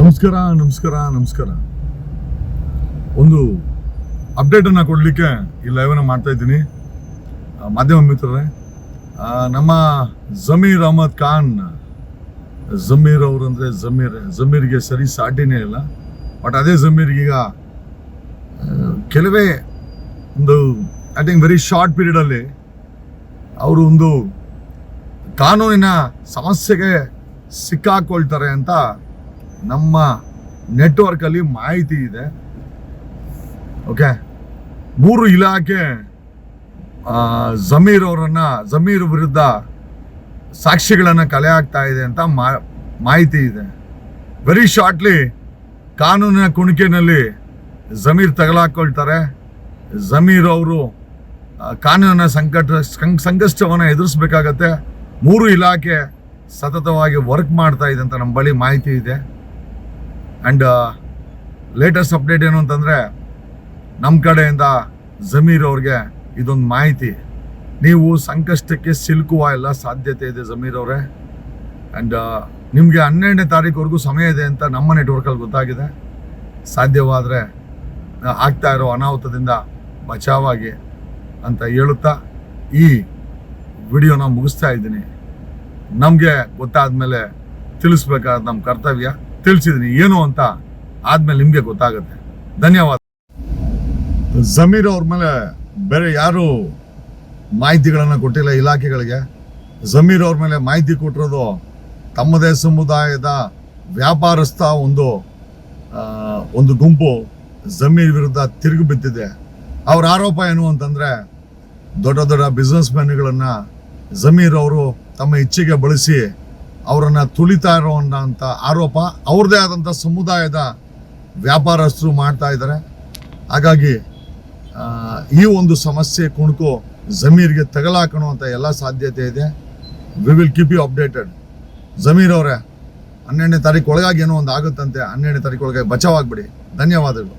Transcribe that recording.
ನಮಸ್ಕಾರ ನಮಸ್ಕಾರ ನಮಸ್ಕಾರ. ಒಂದು ಅಪ್ಡೇಟನ್ನು ಕೊಡಲಿಕ್ಕೆ ಈ ಲೈವನ್ನು ಮಾಡ್ತಾ ಇದ್ದೀನಿ. ಮಾಧ್ಯಮ ಮಿತ್ರರೇ, ನಮ್ಮ ಜಮೀರ್ ಅಹಮದ್ ಖಾನ್, ಜಮೀರ್ ಅವರು ಅಂದರೆ ಜಮೀರ್ಗೆ ಸರಿ ಸಾಟಿನೇ ಇಲ್ಲ. ಬಟ್ ಅದೇ ಜಮೀರ್ಗೀಗ ಕೆಲವೇ ಒಂದು ಐ ಥಿಂಕ್ ವೆರಿ ಶಾರ್ಟ್ ಪೀರಿಯಡಲ್ಲಿ ಅವರು ಒಂದು ಕಾನೂನಿನ ಸಮಸ್ಯೆಗೆ ಸಿಕ್ಕಾಕೊಳ್ತಾರೆ ಅಂತ ನಮ್ಮ ನೆಟ್ವರ್ಕಲ್ಲಿ ಮಾಹಿತಿ ಇದೆ. ಓಕೆ, 3 ಇಲಾಖೆ ಜಮೀರ್ ವಿರುದ್ಧ ಸಾಕ್ಷಿಗಳನ್ನು ಕಲೆ ಹಾಕ್ತಾ ಇದೆ ಅಂತ ಮಾಹಿತಿ ಇದೆ. ವೆರಿ ಶಾರ್ಟ್ಲಿ ಕಾನೂನಿನ ಕುಣಿಕೆನಲ್ಲಿ ಜಮೀರ್ ತಗಲಾಕೊಳ್ತಾರೆ. ಜಮೀರ್ ಅವರು ಕಾನೂನಿನ ಸಂಕಷ್ಟವನ್ನು ಎದುರಿಸಬೇಕಾಗತ್ತೆ. 3 ಇಲಾಖೆ ಸತತವಾಗಿ ವರ್ಕ್ ಮಾಡ್ತಾ ಇದೆ ಅಂತ ನಮ್ಮ ಬಳಿ ಮಾಹಿತಿ ಇದೆ. ಆ್ಯಂಡ್ ಲೇಟೆಸ್ಟ್ ಅಪ್ಡೇಟ್ ಏನು ಅಂತಂದರೆ, ನಮ್ಮ ಕಡೆಯಿಂದ ಜಮೀರ್ ಅವ್ರಿಗೆ ಇದೊಂದು ಮಾಹಿತಿ, ನೀವು ಸಂಕಷ್ಟಕ್ಕೆ ಸಿಲುಕುವ ಎಲ್ಲ ಸಾಧ್ಯತೆ ಇದೆ ಜಮೀರ್ ಅವರೇ. ಆ್ಯಂಡ್ ನಿಮಗೆ 12ನೇ ತಾರೀಕುವರೆಗೂ ಸಮಯ ಇದೆ ಅಂತ ನಮ್ಮ ನೆಟ್ವರ್ಕಲ್ಲಿ ಗೊತ್ತಾಗಿದೆ. ಸಾಧ್ಯವಾದರೆ ಆಗ್ತಾ ಇರೋ ಅನಾಹುತದಿಂದ ಬಚಾವಾಗಿ ಅಂತ ಹೇಳುತ್ತಾ ಈ ವಿಡಿಯೋನ ಮುಗಿಸ್ತಾ ಇದ್ದೀನಿ. ನಮಗೆ ಗೊತ್ತಾದ ಮೇಲೆ ತಿಳಿಸ್ಬೇಕಾದ ನಮ್ಮ ಕರ್ತವ್ಯ. ತಿಳಿಸಿದ್ದೀನಿ ಏನು ಅಂತ ಆದಮೇಲೆ ನಿಮಗೆ ಗೊತ್ತಾಗುತ್ತೆ. ಧನ್ಯವಾದ. ಜಮೀರ್ ಅವ್ರ ಮೇಲೆ ಬೇರೆ ಯಾರು ಮಾಹಿತಿಗಳನ್ನು ಕೊಟ್ಟಿಲ್ಲ ಇಲಾಖೆಗಳಿಗೆ. ಜಮೀರ್ ಅವ್ರ ಮೇಲೆ ಮಾಹಿತಿ ಕೊಟ್ಟಿರೋದು ತಮ್ಮದೇ ಸಮುದಾಯದ ವ್ಯಾಪಾರಸ್ಥ ಒಂದು ಗುಂಪು ಜಮೀರ್ ವಿರುದ್ಧ ತಿರುಗಿ ಬಿದ್ದಿದೆ. ಅವ್ರ ಆರೋಪ ಏನು ಅಂತಂದರೆ, ದೊಡ್ಡ ದೊಡ್ಡ ಬಿಸ್ನೆಸ್ ಮ್ಯಾನ್ಗಳನ್ನು ಜಮೀರ್ ಅವರು ತಮ್ಮ ಇಚ್ಛೆಗೆ ಬಳಸಿ ಅವರನ್ನು ತುಳಿತಾ ಇರೋವಂಥ ಆರೋಪ ಅವ್ರದ್ದೇ ಆದಂಥ ಸಮುದಾಯದ ವ್ಯಾಪಾರಸ್ಥರು ಮಾಡ್ತಾ ಇದ್ದಾರೆ. ಹಾಗಾಗಿ ಈ ಒಂದು ಸಮಸ್ಯೆ ಕುಣುಕು ಜಮೀರ್ಗೆ ತಗಲಾಕಣುವಂಥ ಎಲ್ಲ ಸಾಧ್ಯತೆ ಇದೆ. We will keep you updated. Zameer ಅವರೇ, 12ನೇ ತಾರೀಕು ಒಳಗಾಗಿ ಏನೋ ಒಂದು ಆಗುತ್ತಂತೆ. 12ನೇ ತಾರೀಕು ಒಳಗೆ ಬಚಾವಾಗ್ಬಿಡಿ. ಧನ್ಯವಾದಗಳು.